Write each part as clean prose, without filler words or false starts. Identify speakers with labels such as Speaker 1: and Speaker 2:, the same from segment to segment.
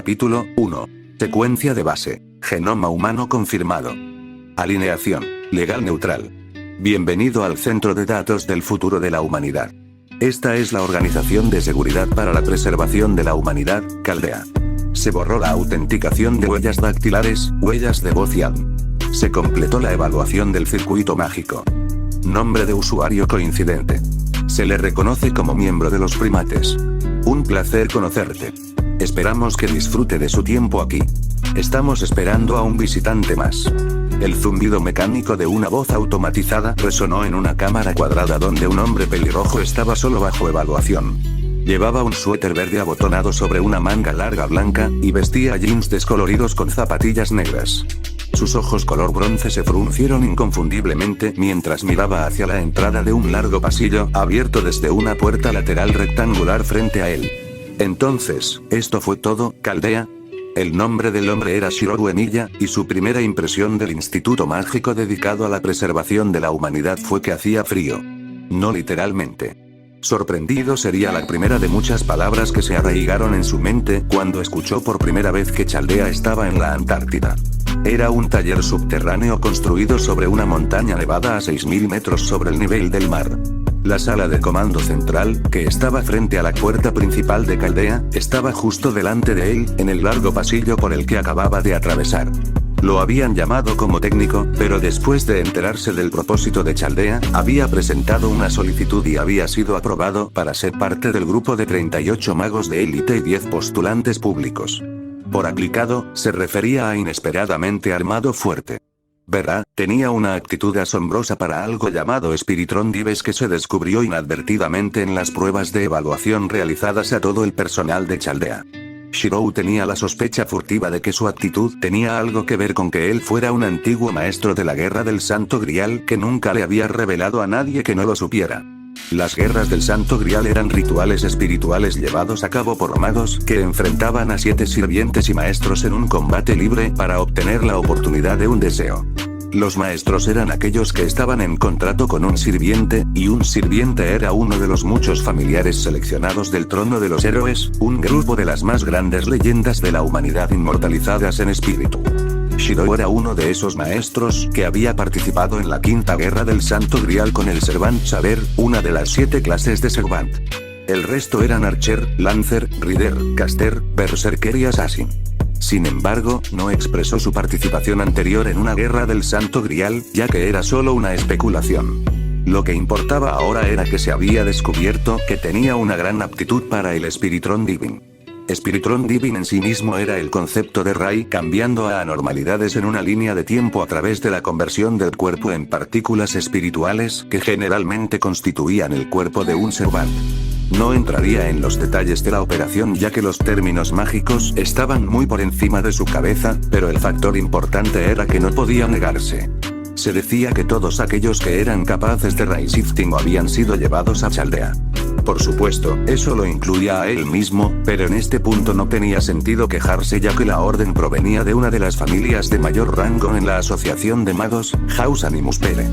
Speaker 1: Capítulo 1. Secuencia de base. Genoma humano confirmado. Alineación. Legal neutral. Bienvenido al Centro de Datos del Futuro de la Humanidad. Esta es la Organización de Seguridad para la Preservación de la Humanidad, Caldea. Se borró la autenticación de huellas dactilares, huellas de voz y ADN. Se completó la evaluación del circuito mágico. Nombre de usuario coincidente. Se le reconoce como miembro de los primates. Un placer conocerte. Esperamos que disfrute de su tiempo aquí. Estamos esperando a un visitante más. El zumbido mecánico de una voz automatizada resonó en una cámara cuadrada donde un hombre pelirrojo estaba solo bajo evaluación. Llevaba un suéter verde abotonado sobre una manga larga blanca, y vestía jeans descoloridos con zapatillas negras. Sus ojos color bronce se fruncieron inconfundiblemente mientras miraba hacia la entrada de un largo pasillo, abierto desde una puerta lateral rectangular frente a él. Entonces, ¿esto fue todo, Caldea? El nombre del hombre era Shirou Emiya, y su primera impresión del instituto mágico dedicado a la preservación de la humanidad fue que hacía frío. No literalmente. Sorprendido sería la primera de muchas palabras que se arraigaron en su mente cuando escuchó por primera vez que Chaldea estaba en la Antártida. Era un taller subterráneo construido sobre una montaña elevada a 6000 metros sobre el nivel del mar. La sala de comando central, que estaba frente a la puerta principal de Caldea, estaba justo delante de él, en el largo pasillo por el que acababa de atravesar. Lo habían llamado como técnico, pero después de enterarse del propósito de Chaldea, había presentado una solicitud y había sido aprobado para ser parte del grupo de 38 magos de élite y 10 postulantes públicos. Por aplicado, se refería a inesperadamente armado fuerte. Verá, tenía una actitud asombrosa para algo llamado Spiritron Dives que se descubrió inadvertidamente en las pruebas de evaluación realizadas a todo el personal de Chaldea. Shirou tenía la sospecha furtiva de que su actitud tenía algo que ver con que él fuera un antiguo maestro de la Guerra del Santo Grial que nunca le había revelado a nadie que no lo supiera. Las guerras del Santo Grial eran rituales espirituales llevados a cabo por magos que enfrentaban a 7 sirvientes y maestros en un combate libre para obtener la oportunidad de un deseo. Los maestros eran aquellos que estaban en contrato con un sirviente, y un sirviente era uno de los muchos familiares seleccionados del trono de los héroes, un grupo de las más grandes leyendas de la humanidad inmortalizadas en espíritu. Shirou era uno de esos maestros que había participado en la quinta guerra del Santo Grial con el Servant Saber, una de las 7 clases de Servant. El resto eran Archer, Lancer, Rider, Caster, Berserker y Assassin. Sin embargo, no expresó su participación anterior en una guerra del Santo Grial, ya que era solo una especulación. Lo que importaba ahora era que se había descubierto que tenía una gran aptitud para el Spiritron Divine. Spiritron Divine en sí mismo era el concepto de Rai cambiando a anormalidades en una línea de tiempo a través de la conversión del cuerpo en partículas espirituales que generalmente constituían el cuerpo de un Servant. No entraría en los detalles de la operación ya que los términos mágicos estaban muy por encima de su cabeza, pero el factor importante era que no podía negarse. Se decía que todos aquellos que eran capaces de Rai Shifting habían sido llevados a Chaldea. Por supuesto, eso lo incluía a él mismo, pero en este punto no tenía sentido quejarse ya que la orden provenía de una de las familias de mayor rango en la asociación de magos, Haus Animus Pere.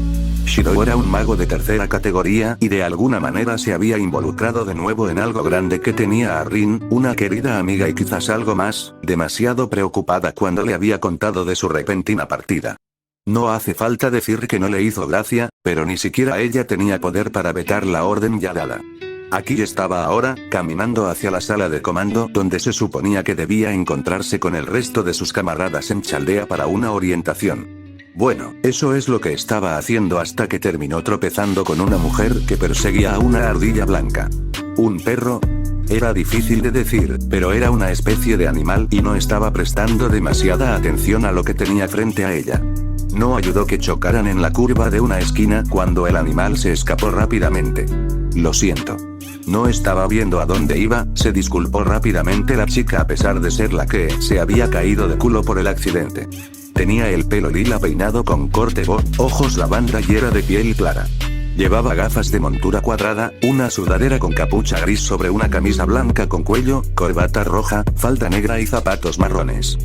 Speaker 1: Shirou era un mago de tercera categoría y de alguna manera se había involucrado de nuevo en algo grande que tenía a Rin, una querida amiga y quizás algo más, demasiado preocupada cuando le había contado de su repentina partida. No hace falta decir que no le hizo gracia, pero ni siquiera ella tenía poder para vetar la orden ya dada. Aquí estaba ahora, caminando hacia la sala de comando donde se suponía que debía encontrarse con el resto de sus camaradas en Chaldea para una orientación. Bueno, eso es lo que estaba haciendo hasta que terminó tropezando con una mujer que perseguía a una ardilla blanca. ¿Un perro? Era difícil de decir, pero era una especie de animal y no estaba prestando demasiada atención a lo que tenía frente a ella. No ayudó que chocaran en la curva de una esquina cuando el animal se escapó rápidamente. Lo siento. No estaba viendo a dónde iba, se disculpó rápidamente la chica a pesar de ser la que se había caído de culo por el accidente. Tenía el pelo lila peinado con corte bob, ojos lavanda y era de piel clara. Llevaba gafas de montura cuadrada, una sudadera con capucha gris sobre una camisa blanca con cuello, corbata roja, falda negra y zapatos marrones.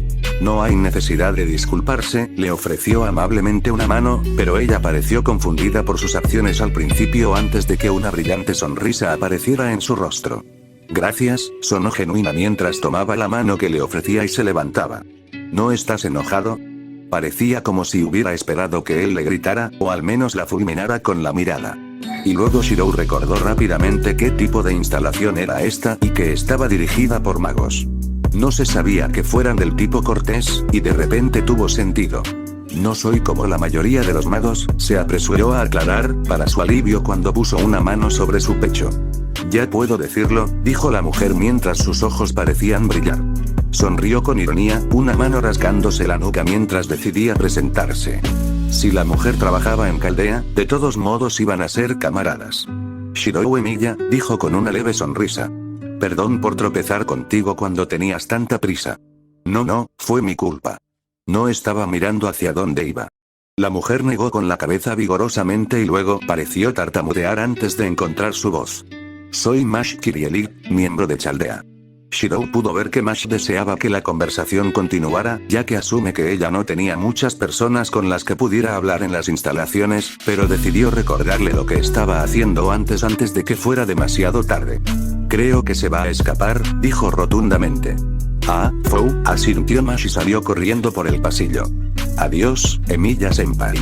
Speaker 1: No hay necesidad de disculparse, le ofreció amablemente una mano, pero ella pareció confundida por sus acciones al principio antes de que una brillante sonrisa apareciera en su rostro. Gracias, sonó genuina mientras tomaba la mano que le ofrecía y se levantaba. ¿No estás enojado? Parecía como si hubiera esperado que él le gritara, o al menos la fulminara con la mirada. Y luego Shirou recordó rápidamente qué tipo de instalación era esta y que estaba dirigida por magos. No se sabía que fueran del tipo cortés, y de repente tuvo sentido. No soy como la mayoría de los magos, se apresuró a aclarar, para su alivio cuando puso una mano sobre su pecho. Ya puedo decirlo, dijo la mujer mientras sus ojos parecían brillar. Sonrió con ironía, una mano rasgándose la nuca mientras decidía presentarse. Si la mujer trabajaba en Caldea, de todos modos iban a ser camaradas. Shirou Emiya, dijo con una leve sonrisa. Perdón por tropezar contigo cuando tenías tanta prisa. No, fue mi culpa. No estaba mirando hacia dónde iba. La mujer negó con la cabeza vigorosamente y luego pareció tartamudear antes de encontrar su voz. Soy Mash Kirieli, miembro de Chaldea. Shirou pudo ver que Mash deseaba que la conversación continuara, ya que asume que ella no tenía muchas personas con las que pudiera hablar en las instalaciones, pero decidió recordarle lo que estaba haciendo antes de que fuera demasiado tarde. Creo que se va a escapar, dijo rotundamente. Fou, asintió Mash y salió corriendo por el pasillo. Adiós, Emiya Senpai.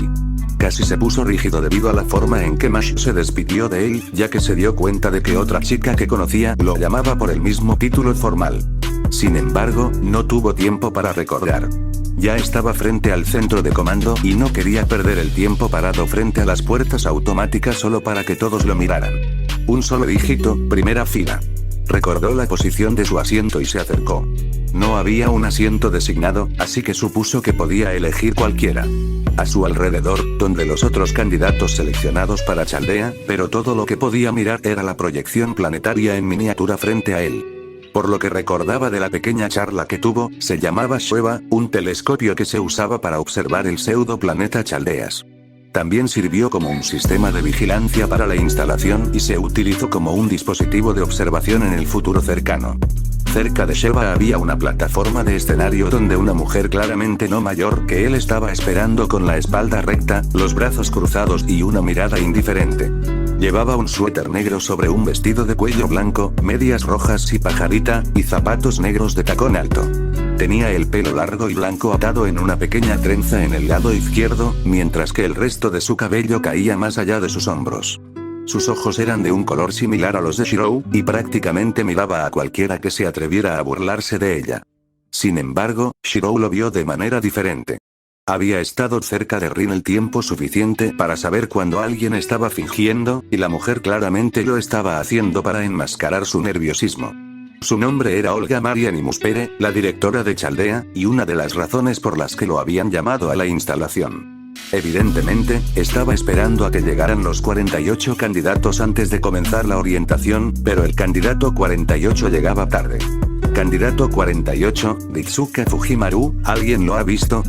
Speaker 1: Casi se puso rígido debido a la forma en que Mash se despidió de él, ya que se dio cuenta de que otra chica que conocía lo llamaba por el mismo título formal. Sin embargo, no tuvo tiempo para recordar. Ya estaba frente al centro de comando y no quería perder el tiempo parado frente a las puertas automáticas solo para que todos lo miraran. Un solo dígito, primera fila. Recordó la posición de su asiento y se acercó. No había un asiento designado, así que supuso que podía elegir cualquiera. A su alrededor, donde los otros candidatos seleccionados para Chaldea, pero todo lo que podía mirar era la proyección planetaria en miniatura frente a él. Por lo que recordaba de la pequeña charla que tuvo, se llamaba Shueva, un telescopio que se usaba para observar el pseudo-planeta Chaldeas. También sirvió como un sistema de vigilancia para la instalación y se utilizó como un dispositivo de observación en el futuro cercano. Cerca de Sheva había una plataforma de escenario donde una mujer claramente no mayor que él estaba esperando con la espalda recta, los brazos cruzados y una mirada indiferente. Llevaba un suéter negro sobre un vestido de cuello blanco, medias rojas y pajarita, y zapatos negros de tacón alto. Tenía el pelo largo y blanco atado en una pequeña trenza en el lado izquierdo, mientras que el resto de su cabello caía más allá de sus hombros. Sus ojos eran de un color similar a los de Shirou, y prácticamente miraba a cualquiera que se atreviera a burlarse de ella. Sin embargo, Shirou lo vio de manera diferente. Había estado cerca de Rin el tiempo suficiente para saber cuando alguien estaba fingiendo, y la mujer claramente lo estaba haciendo para enmascarar su nerviosismo. Su nombre era Olga Maria Nimuspere, la directora de Chaldea, y una de las razones por las que lo habían llamado a la instalación. Evidentemente, estaba esperando a que llegaran los 48 candidatos antes de comenzar la orientación, pero el candidato 48 llegaba tarde. Candidato 48, Ritsuka Fujimaru, ¿alguien lo ha visto?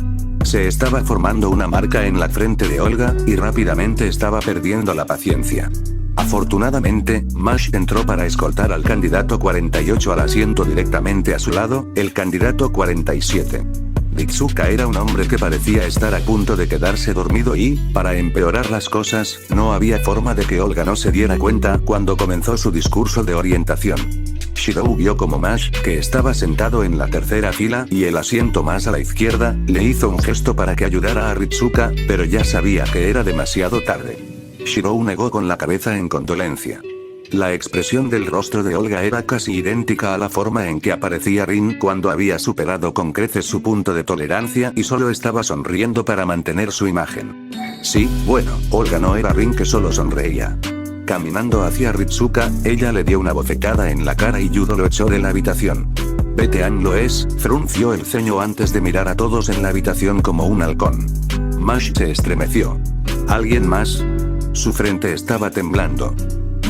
Speaker 1: Se estaba formando una marca en la frente de Olga, y rápidamente estaba perdiendo la paciencia. Afortunadamente, Mash entró para escoltar al candidato 48 al asiento directamente a su lado, el candidato 47. Ritsuka era un hombre que parecía estar a punto de quedarse dormido y, para empeorar las cosas, no había forma de que Olga no se diera cuenta cuando comenzó su discurso de orientación. Shirou vio como Mash, que estaba sentado en la tercera fila y el asiento más a la izquierda, le hizo un gesto para que ayudara a Ritsuka, pero ya sabía que era demasiado tarde. Shirou negó con la cabeza en condolencia. La expresión del rostro de Olga era casi idéntica a la forma en que aparecía Rin cuando había superado con creces su punto de tolerancia y solo estaba sonriendo para mantener su imagen. Sí, bueno, Olga no era Rin que solo sonreía. Caminando hacia Ritsuka, ella le dio una bofetada en la cara y Yudo lo echó de la habitación. Betean lo es, frunció el ceño antes de mirar a todos en la habitación como un halcón. Mash se estremeció. ¿Alguien más? Su frente estaba temblando.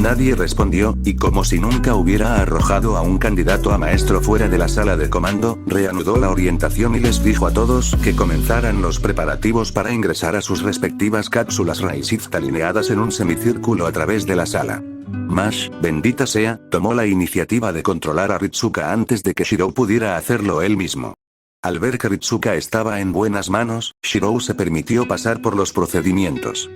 Speaker 1: Nadie respondió, y como si nunca hubiera arrojado a un candidato a maestro fuera de la sala de comando, reanudó la orientación y les dijo a todos que comenzaran los preparativos para ingresar a sus respectivas cápsulas Raishitz alineadas en un semicírculo a través de la sala. Mash, bendita sea, tomó la iniciativa de controlar a Ritsuka antes de que Shirou pudiera hacerlo él mismo. Al ver que Ritsuka estaba en buenas manos, Shirou se permitió pasar por los procedimientos.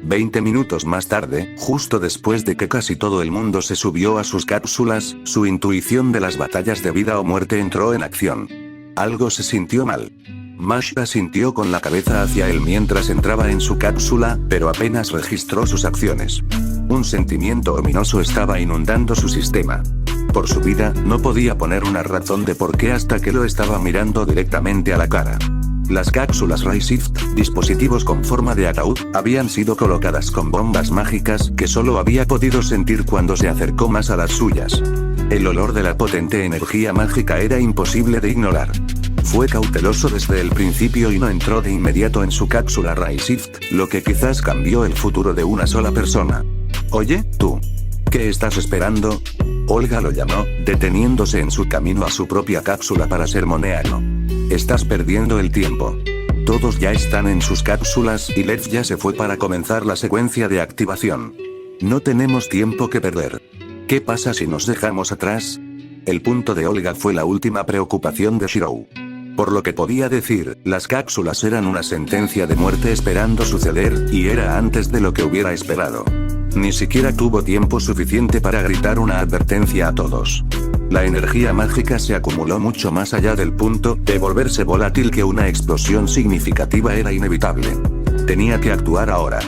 Speaker 1: 20 minutos más tarde, justo después de que casi todo el mundo se subió a sus cápsulas, su intuición de las batallas de vida o muerte entró en acción. Algo se sintió mal. Mash asintió con la cabeza hacia él mientras entraba en su cápsula, pero apenas registró sus acciones. Un sentimiento ominoso estaba inundando su sistema. Por su vida, no podía poner una razón de por qué hasta que lo estaba mirando directamente a la cara. Las cápsulas Ray-Shift, dispositivos con forma de ataúd, habían sido colocadas con bombas mágicas que solo había podido sentir cuando se acercó más a las suyas. El olor de la potente energía mágica era imposible de ignorar. Fue cauteloso desde el principio y no entró de inmediato en su cápsula Ray-Shift, lo que quizás cambió el futuro de una sola persona. Oye, tú. ¿Qué estás esperando? Olga lo llamó, deteniéndose en su camino a su propia cápsula para sermonearlo. Estás perdiendo el tiempo. Todos ya están en sus cápsulas y Lev ya se fue para comenzar la secuencia de activación. No tenemos tiempo que perder. ¿Qué pasa si nos dejamos atrás? El punto de Olga fue la última preocupación de Shirou. Por lo que podía decir, las cápsulas eran una sentencia de muerte esperando suceder, y era antes de lo que hubiera esperado. Ni siquiera tuvo tiempo suficiente para gritar una advertencia a todos. La energía mágica se acumuló mucho más allá del punto de volverse volátil que una explosión significativa era inevitable. Tenía que actuar ahora.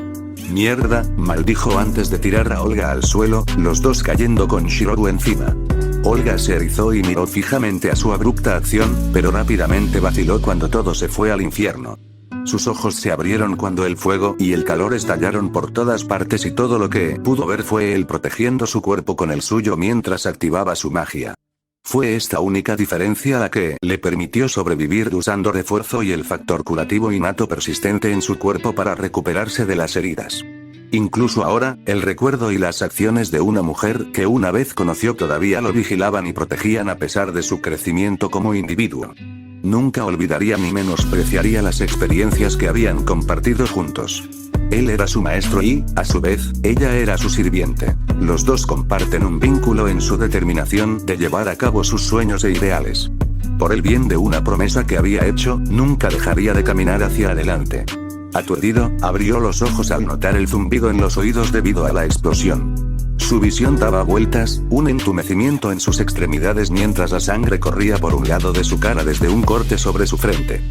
Speaker 1: Mierda, maldijo antes de tirar a Olga al suelo, los dos cayendo con Shirou encima. Olga se erizó y miró fijamente a su abrupta acción, pero rápidamente vaciló cuando todo se fue al infierno. Sus ojos se abrieron cuando el fuego y el calor estallaron por todas partes y todo lo que pudo ver fue él protegiendo su cuerpo con el suyo mientras activaba su magia. Fue esta única diferencia la que le permitió sobrevivir usando refuerzo y el factor curativo innato persistente en su cuerpo para recuperarse de las heridas. Incluso ahora, el recuerdo y las acciones de una mujer que una vez conoció todavía lo vigilaban y protegían a pesar de su crecimiento como individuo. Nunca olvidaría ni menospreciaría las experiencias que habían compartido juntos. Él era su maestro y, a su vez, ella era su sirviente. Los dos comparten un vínculo en su determinación de llevar a cabo sus sueños e ideales. Por el bien de una promesa que había hecho, nunca dejaría de caminar hacia adelante. Aturdido, abrió los ojos al notar el zumbido en los oídos debido a la explosión. Su visión daba vueltas, un entumecimiento en sus extremidades mientras la sangre corría por un lado de su cara desde un corte sobre su frente.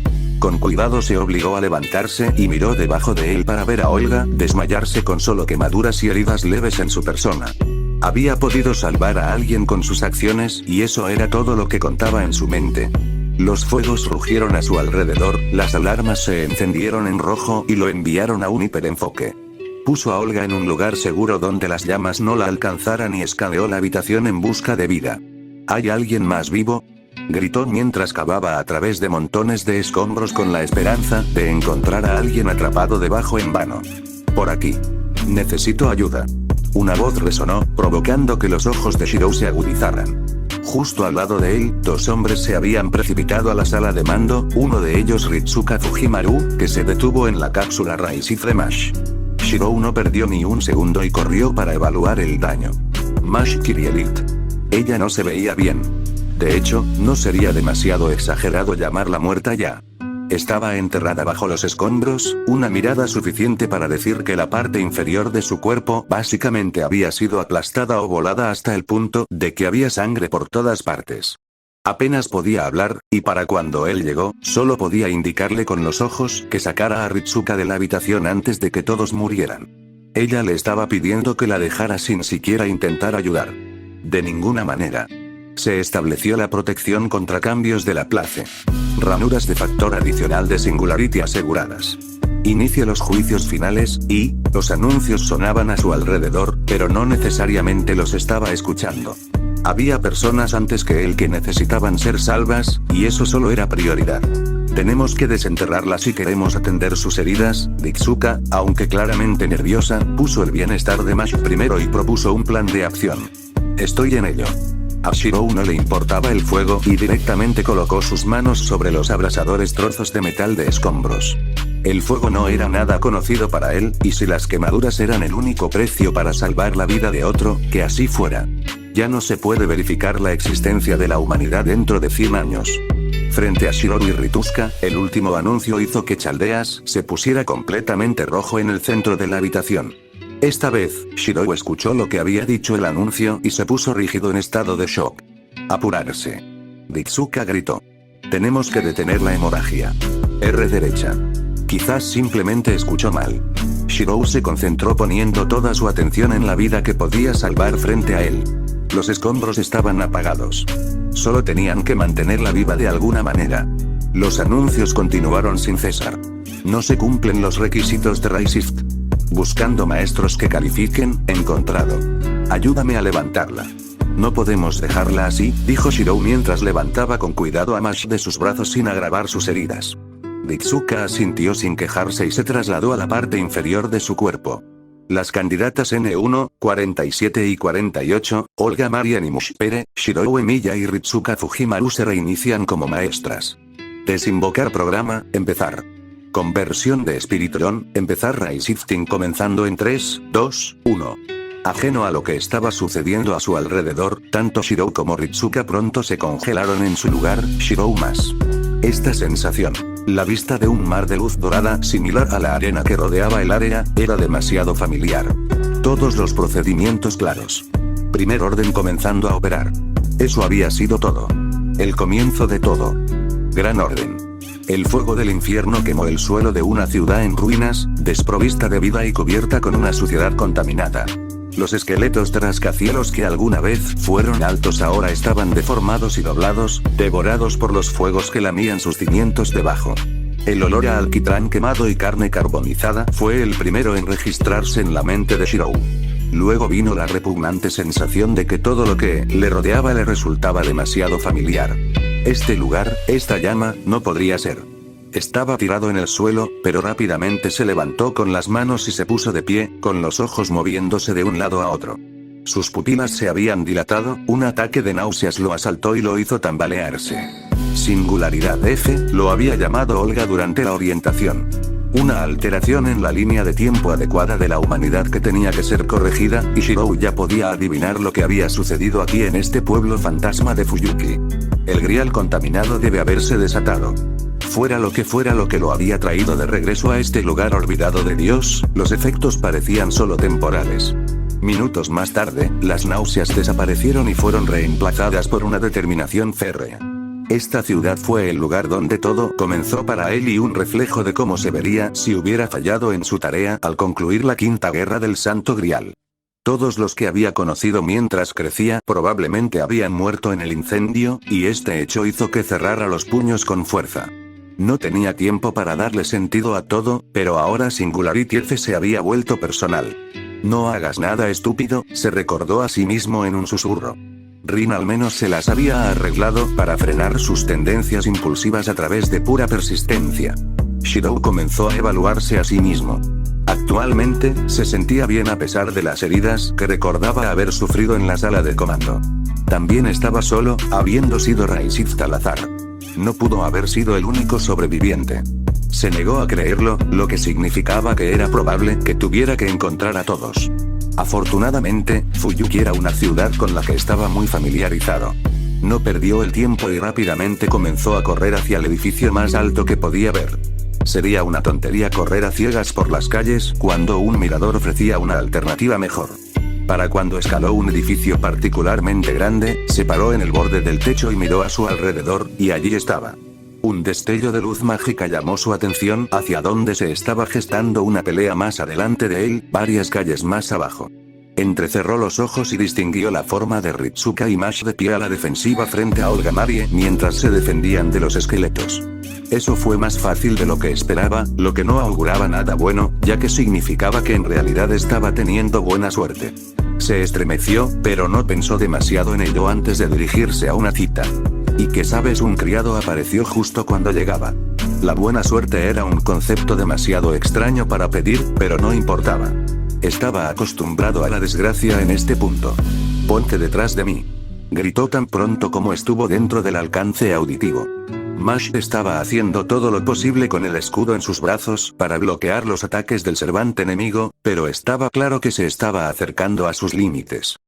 Speaker 1: Con cuidado se obligó a levantarse y miró debajo de él para ver a Olga desmayarse con solo quemaduras y heridas leves en su persona. Había podido salvar a alguien con sus acciones y eso era todo lo que contaba en su mente. Los fuegos rugieron a su alrededor, las alarmas se encendieron en rojo y lo enviaron a un hiperenfoque. Puso a Olga en un lugar seguro donde las llamas no la alcanzaran y escaneó la habitación en busca de vida. ¿Hay alguien más vivo? Gritó mientras cavaba a través de montones de escombros con la esperanza de encontrar a alguien atrapado debajo en vano. Por aquí. Necesito ayuda. Una voz resonó, provocando que los ojos de Shirou se agudizaran. Justo al lado de él, dos hombres se habían precipitado a la sala de mando, uno de ellos Ritsuka Fujimaru, que se detuvo en la cápsula Ray-Shift de Mash. Shirou no perdió ni un segundo y corrió para evaluar el daño. Mash Kirielit. Ella no se veía bien. De hecho, no sería demasiado exagerado llamarla muerta ya. Estaba enterrada bajo los escombros, una mirada suficiente para decir que la parte inferior de su cuerpo básicamente había sido aplastada o volada hasta el punto de que había sangre por todas partes. Apenas podía hablar, y para cuando él llegó, solo podía indicarle con los ojos que sacara a Ritsuka de la habitación antes de que todos murieran. Ella le estaba pidiendo que la dejara sin siquiera intentar ayudar. De ninguna manera. Se estableció la protección contra cambios de Laplace. Ranuras de factor adicional de Singularity aseguradas. Inicia los juicios finales, y los anuncios sonaban a su alrededor, pero no necesariamente los estaba escuchando. Había personas antes que él que necesitaban ser salvas, y eso solo era prioridad. Tenemos que desenterrarla si queremos atender sus heridas. Ritsuka, aunque claramente nerviosa, puso el bienestar de Mash primero y propuso un plan de acción. Estoy en ello. A Shirou no le importaba el fuego y directamente colocó sus manos sobre los abrasadores trozos de metal de escombros. El fuego no era nada conocido para él, y si las quemaduras eran el único precio para salvar la vida de otro, que así fuera. Ya no se puede verificar la existencia de la humanidad dentro de 100 años. frente a Shirou y Rituska, el último anuncio hizo que Chaldeas se pusiera completamente rojo en el centro de la habitación. Esta vez, Shirou escuchó lo que había dicho el anuncio y se puso rígido en estado de shock. Apurarse. Ritsuka gritó. Tenemos que detener la hemorragia. R derecha. Quizás simplemente escuchó mal. Shirou se concentró poniendo toda su atención en la vida que podía salvar frente a él. Los escombros estaban apagados. Solo tenían que mantenerla viva de alguna manera. Los anuncios continuaron sin cesar. No se cumplen los requisitos de Raishift. Buscando maestros que califiquen, encontrado. Ayúdame a levantarla. No podemos dejarla así, dijo Shirou mientras levantaba con cuidado a Mash de sus brazos sin agravar sus heridas. Ritsuka asintió sin quejarse y se trasladó a la parte inferior de su cuerpo. Las candidatas N1, 47 y 48, Olga Marian y Mushpere, Shirou Emiya y Ritsuka Fujimaru se reinician como maestras. Desinvocar programa, empezar. Conversión de Spiritron, empezar Raishifting comenzando en 3, 2, 1. Ajeno a lo que estaba sucediendo a su alrededor, tanto Shirou como Ritsuka pronto se congelaron en su lugar, Shirou más. Esta sensación, la vista de un mar de luz dorada similar a la arena que rodeaba el área, era demasiado familiar. Todos los procedimientos claros. Primer orden comenzando a operar. Eso había sido todo. El comienzo de todo. Gran orden. El fuego del infierno quemó el suelo de una ciudad en ruinas, desprovista de vida y cubierta con una suciedad contaminada. Los esqueletos de rascacielos que alguna vez fueron altos ahora estaban deformados y doblados, devorados por los fuegos que lamían sus cimientos debajo. El olor a alquitrán quemado y carne carbonizada fue el primero en registrarse en la mente de Shirou. Luego vino la repugnante sensación de que todo lo que le rodeaba le resultaba demasiado familiar. Este lugar, esta llama, no podría ser. Estaba tirado en el suelo, pero rápidamente se levantó con las manos y se puso de pie, con los ojos moviéndose de un lado a otro. Sus pupilas se habían dilatado, un ataque de náuseas lo asaltó y lo hizo tambalearse. Singularidad F, lo había llamado Olga durante la orientación. Una alteración en la línea de tiempo adecuada de la humanidad que tenía que ser corregida, y Shirou ya podía adivinar lo que había sucedido aquí en este pueblo fantasma de Fuyuki. El grial contaminado debe haberse desatado. Fuera lo que lo había traído de regreso a este lugar olvidado de Dios, los efectos parecían solo temporales. Minutos más tarde, las náuseas desaparecieron y fueron reemplazadas por una determinación férrea. Esta ciudad fue el lugar donde todo comenzó para él y un reflejo de cómo se vería si hubiera fallado en su tarea al concluir la quinta guerra del Santo Grial. Todos los que había conocido mientras crecía probablemente habían muerto en el incendio, y este hecho hizo que cerrara los puños con fuerza. No tenía tiempo para darle sentido a todo, pero ahora Singularity F se había vuelto personal. No hagas nada estúpido, se recordó a sí mismo en un susurro. Rin al menos se las había arreglado para frenar sus tendencias impulsivas a través de pura persistencia. Shirou comenzó a evaluarse a sí mismo. Actualmente, se sentía bien a pesar de las heridas que recordaba haber sufrido en la sala de comando. También estaba solo, habiendo sido Raishift al azar. No pudo haber sido el único sobreviviente. Se negó a creerlo, lo que significaba que era probable que tuviera que encontrar a todos. Afortunadamente, Fuyuki era una ciudad con la que estaba muy familiarizado. No perdió el tiempo y rápidamente comenzó a correr hacia el edificio más alto que podía ver. Sería una tontería correr a ciegas por las calles cuando un mirador ofrecía una alternativa mejor. Para cuando escaló un edificio particularmente grande, se paró en el borde del techo y miró a su alrededor, y allí estaba. Un destello de luz mágica llamó su atención hacia donde se estaba gestando una pelea más adelante de él, varias calles más abajo. Entrecerró los ojos y distinguió la forma de Ritsuka y Mash de pie a la defensiva frente a Olga Marie mientras se defendían de los esqueletos. Eso fue más fácil de lo que esperaba, lo que no auguraba nada bueno, ya que significaba que en realidad estaba teniendo buena suerte. Se estremeció, pero no pensó demasiado en ello antes de dirigirse a una cita. Y que sabes, un criado apareció justo cuando llegaba. La buena suerte era un concepto demasiado extraño para pedir, pero no importaba. Estaba acostumbrado a la desgracia en este punto. Ponte detrás de mí. Gritó tan pronto como estuvo dentro del alcance auditivo. Mash estaba haciendo todo lo posible con el escudo en sus brazos para bloquear los ataques del servante enemigo, pero estaba claro que se estaba acercando a sus límites.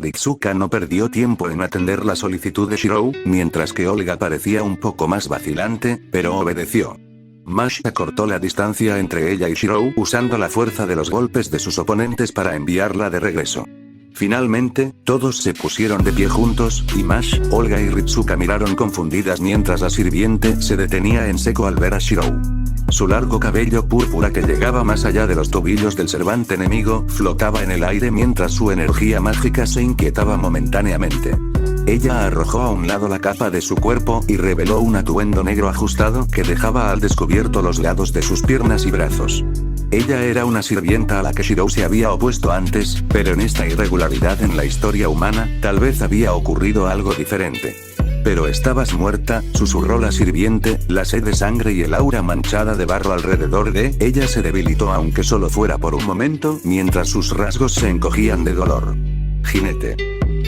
Speaker 1: Ritsuka no perdió tiempo en atender la solicitud de Shirou, mientras que Olga parecía un poco más vacilante, pero obedeció. Mash acortó la distancia entre ella y Shirou usando la fuerza de los golpes de sus oponentes para enviarla de regreso. Finalmente, todos se pusieron de pie juntos, y Mash, Olga y Ritsuka miraron confundidas mientras la sirviente se detenía en seco al ver a Shirou. Su largo cabello púrpura que llegaba más allá de los tobillos del servante enemigo flotaba en el aire mientras su energía mágica se inquietaba momentáneamente. Ella arrojó a un lado la capa de su cuerpo y reveló un atuendo negro ajustado que dejaba al descubierto los lados de sus piernas y brazos. Ella era una sirvienta a la que Shirou se había opuesto antes, pero en esta irregularidad en la historia humana, tal vez había ocurrido algo diferente. «Pero estabas muerta», susurró la sirviente, la sed de sangre y el aura manchada de barro alrededor de ella se debilitó aunque solo fuera por un momento, mientras sus rasgos se encogían de dolor. Jinete.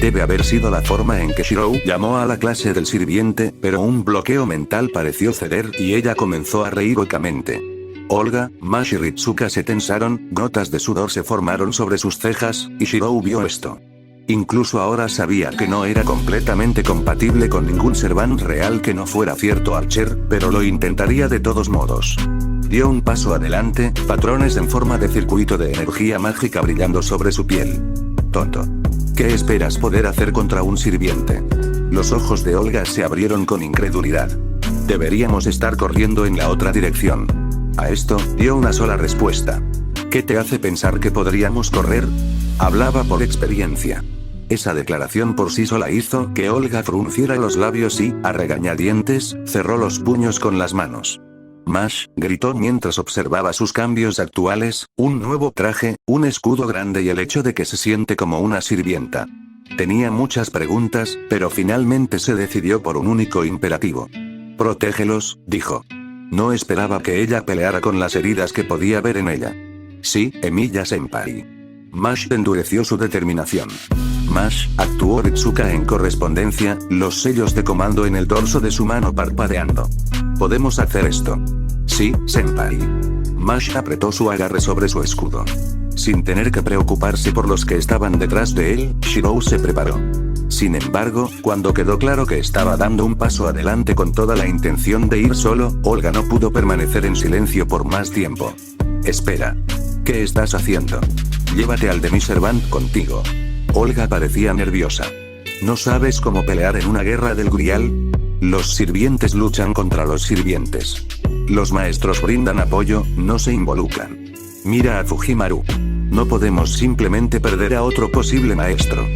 Speaker 1: Debe haber sido la forma en que Shirou llamó a la clase del sirviente, pero un bloqueo mental pareció ceder y ella comenzó a reír huecamente. Olga, Mash y Ritsuka se tensaron, gotas de sudor se formaron sobre sus cejas, y Shirou vio esto. Incluso ahora sabía que no era completamente compatible con ningún servant real que no fuera cierto archer, pero lo intentaría de todos modos. Dio un paso adelante, patrones en forma de circuito de energía mágica brillando sobre su piel. Tonto. ¿Qué esperas poder hacer contra un sirviente? Los ojos de Olga se abrieron con incredulidad. Deberíamos estar corriendo en la otra dirección. A esto, dio una sola respuesta. ¿Qué te hace pensar que podríamos correr? Hablaba por experiencia. Esa declaración por sí sola hizo que Olga frunciera los labios y, a regañadientes, cerró los puños con las manos. Mash, gritó mientras observaba sus cambios actuales, un nuevo traje, un escudo grande y el hecho de que se siente como una sirvienta. Tenía muchas preguntas, pero finalmente se decidió por un único imperativo. «Protégelos», dijo. No esperaba que ella peleara con las heridas que podía ver en ella. «Sí, Emiya-senpai». Mash endureció su determinación. Mash, actuó Ritsuka en correspondencia, los sellos de comando en el dorso de su mano parpadeando. «Podemos hacer esto». «Sí, senpai». Mash apretó su agarre sobre su escudo. Sin tener que preocuparse por los que estaban detrás de él, Shirou se preparó. Sin embargo, cuando quedó claro que estaba dando un paso adelante con toda la intención de ir solo, Olga no pudo permanecer en silencio por más tiempo. «Espera. ¿Qué estás haciendo? Llévate al demi-servant contigo». Olga parecía nerviosa. ¿No sabes cómo pelear en una guerra del Grial? Los sirvientes luchan contra los sirvientes. Los maestros brindan apoyo, no se involucran. Mira a Fujimaru. No podemos simplemente perder a otro posible maestro.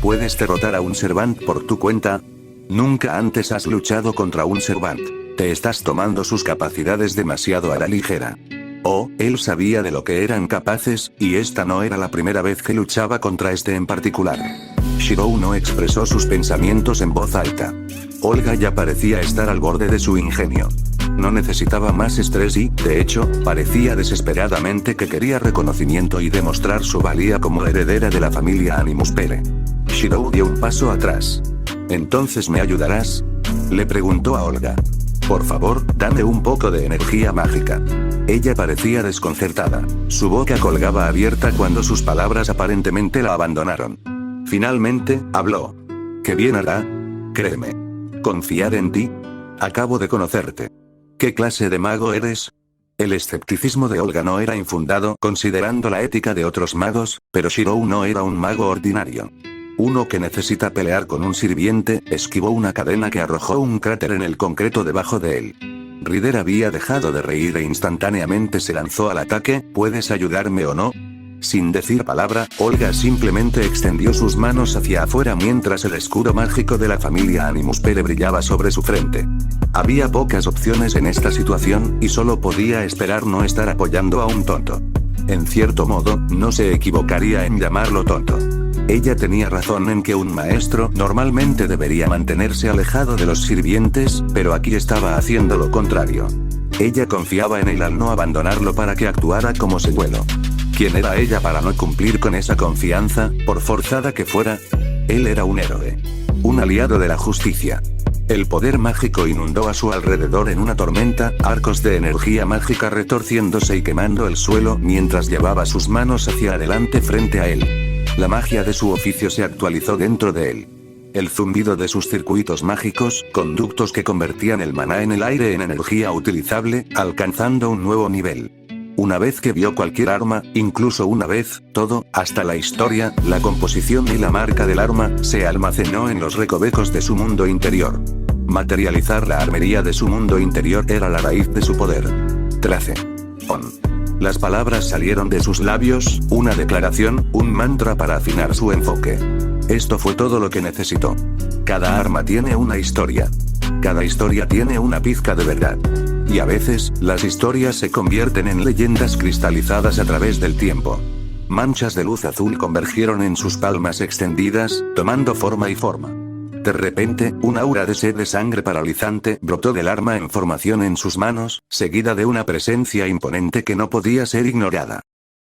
Speaker 1: ¿Puedes derrotar a un servant por tu cuenta? Nunca antes has luchado contra un servant. Te estás tomando sus capacidades demasiado a la ligera. Oh, él sabía de lo que eran capaces, y esta no era la primera vez que luchaba contra este en particular. Shirou no expresó sus pensamientos en voz alta. Olga ya parecía estar al borde de su ingenio. No necesitaba más estrés y, de hecho, parecía desesperadamente que quería reconocimiento y demostrar su valía como heredera de la familia Animus Pere. Shirou dio un paso atrás. ¿Entonces me ayudarás?, le preguntó a Olga. Por favor, dame un poco de energía mágica. Ella parecía desconcertada. Su boca colgaba abierta cuando sus palabras aparentemente la abandonaron. Finalmente, habló. «¿Qué bien hará? Créeme. Confiar en ti. Acabo de conocerte. ¿Qué clase de mago eres?» El escepticismo de Olga no era infundado considerando la ética de otros magos, pero Shirou no era un mago ordinario. Uno que necesita pelear con un sirviente, esquivó una cadena que arrojó un cráter en el concreto debajo de él. Ryder había dejado de reír e instantáneamente se lanzó al ataque. ¿Puedes ayudarme o no? Sin decir palabra, Olga simplemente extendió sus manos hacia afuera mientras el escudo mágico de la familia Animus Pere brillaba sobre su frente. Había pocas opciones en esta situación, y solo podía esperar no estar apoyando a un tonto. En cierto modo, no se equivocaría en llamarlo tonto. Ella tenía razón en que un maestro normalmente debería mantenerse alejado de los sirvientes, pero aquí estaba haciendo lo contrario. Ella confiaba en él al no abandonarlo para que actuara como señuelo. ¿Quién era ella para no cumplir con esa confianza, por forzada que fuera? Él era un héroe. Un aliado de la justicia. El poder mágico inundó a su alrededor en una tormenta, arcos de energía mágica retorciéndose y quemando el suelo mientras llevaba sus manos hacia adelante frente a él. La magia de su oficio se actualizó dentro de él. El zumbido de sus circuitos mágicos, conductos que convertían el maná en el aire en energía utilizable, alcanzando un nuevo nivel. Una vez que vio cualquier arma, incluso una vez, todo, hasta la historia, la composición y la marca del arma, se almacenó en los recovecos de su mundo interior. Materializar la armería de su mundo interior era la raíz de su poder. Trace. On. Las palabras salieron de sus labios, una declaración, un mantra para afinar su enfoque. Esto fue todo lo que necesitó. Cada arma tiene una historia. Cada historia tiene una pizca de verdad. Y a veces, las historias se convierten en leyendas cristalizadas a través del tiempo. Manchas de luz azul convergieron en sus palmas extendidas, tomando forma y forma. De repente, un aura de sed de sangre paralizante brotó del arma en formación en sus manos, seguida de una presencia imponente que no podía ser ignorada.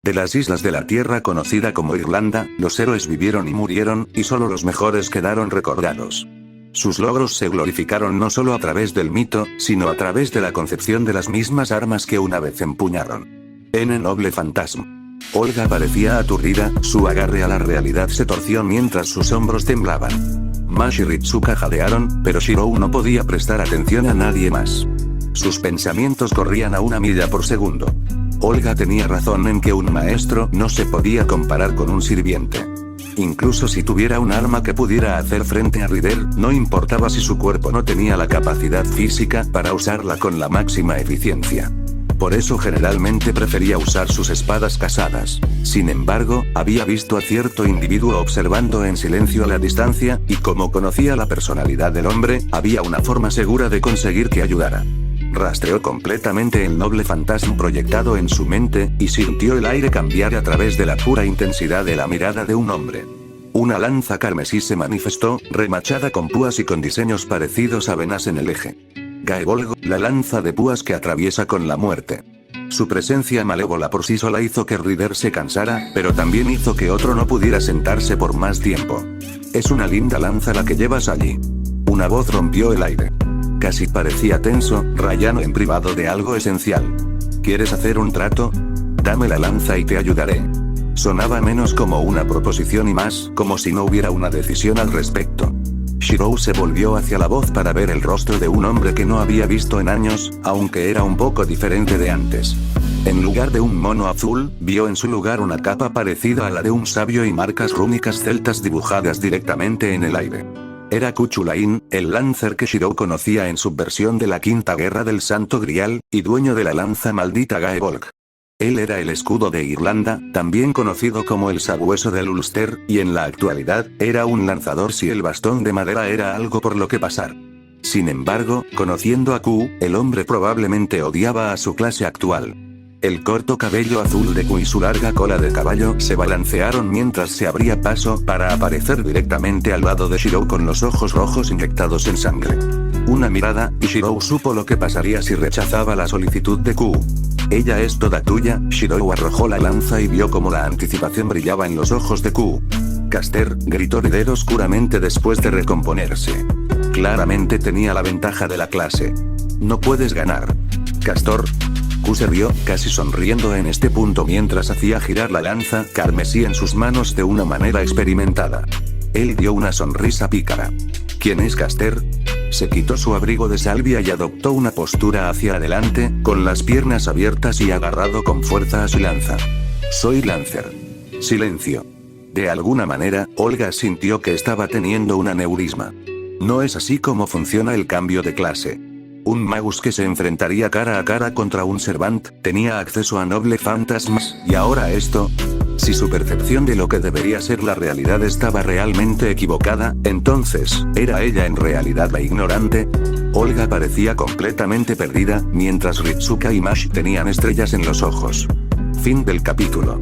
Speaker 1: De las islas de la tierra conocida como Irlanda, los héroes vivieron y murieron, y solo los mejores quedaron recordados. Sus logros se glorificaron no solo a través del mito, sino a través de la concepción de las mismas armas que una vez empuñaron. N. Noble Fantasma. Olga parecía aturdida, su agarre a la realidad se torció mientras sus hombros temblaban. Mash y Ritsuka jadearon, pero Shirou no podía prestar atención a nadie más. Sus pensamientos corrían a 1 milla por segundo. Olga tenía razón en que un maestro no se podía comparar con un sirviente. Incluso si tuviera un arma que pudiera hacer frente a Riddle, no importaba si su cuerpo no tenía la capacidad física para usarla con la máxima eficiencia. Por eso generalmente prefería usar sus espadas casadas. Sin embargo, había visto a cierto individuo observando en silencio a la distancia, y como conocía la personalidad del hombre, había una forma segura de conseguir que ayudara. Rastreó completamente el noble fantasma proyectado en su mente, y sintió el aire cambiar a través de la pura intensidad de la mirada de un hombre. Una lanza carmesí se manifestó, remachada con púas y con diseños parecidos a venas en el eje. Gaebolg, la lanza de púas que atraviesa con la muerte. Su presencia malévola por sí sola hizo que Rider se cansara, pero también hizo que otro no pudiera sentarse por más tiempo. Es una linda lanza la que llevas allí. Una voz rompió el aire. Casi parecía tenso, rayano en privado de algo esencial. ¿Quieres hacer un trato? Dame la lanza y te ayudaré. Sonaba menos como una proposición y más como si no hubiera una decisión al respecto. Shirou se volvió hacia la voz para ver el rostro de un hombre que no había visto en años, aunque era un poco diferente de antes. En lugar de un mono azul, vio en su lugar una capa parecida a la de un sabio y marcas rúnicas celtas dibujadas directamente en el aire. Era Kuchulain, el Lancer que Shirou conocía en su versión de la Quinta Guerra del Santo Grial, y dueño de la lanza maldita Gaebolg. Él era el escudo de Irlanda, también conocido como el sabueso del Ulster, y en la actualidad, era un lanzador si el bastón de madera era algo por lo que pasar. Sin embargo, conociendo a Q, el hombre probablemente odiaba a su clase actual. El corto cabello azul de Q y su larga cola de caballo se balancearon mientras se abría paso para aparecer directamente al lado de Shirou con los ojos rojos inyectados en sangre. Una mirada, y Shirou supo lo que pasaría si rechazaba la solicitud de Q. Ella es toda tuya. Shirou arrojó la lanza y vio como la anticipación brillaba en los ojos de Q. Caster, gritó Rider oscuramente después de recomponerse. Claramente tenía la ventaja de la clase. No puedes ganar. Castor. Q se rió, casi sonriendo en este punto mientras hacía girar la lanza carmesí en sus manos de una manera experimentada. Él dio una sonrisa pícara. ¿Quién es Caster? Se quitó su abrigo de salvia y adoptó una postura hacia adelante, con las piernas abiertas y agarrado con fuerza a su lanza. Soy Lancer. Silencio. De alguna manera, Olga sintió que estaba teniendo un aneurisma. No es así como funciona el cambio de clase. Un magus que se enfrentaría cara a cara contra un servant, tenía acceso a noble fantasmas, y ahora esto. Si su percepción de lo que debería ser la realidad estaba realmente equivocada, entonces, ¿era ella en realidad la ignorante? Olga parecía completamente perdida, mientras Ritsuka y Mash tenían estrellas en los ojos. Fin del capítulo.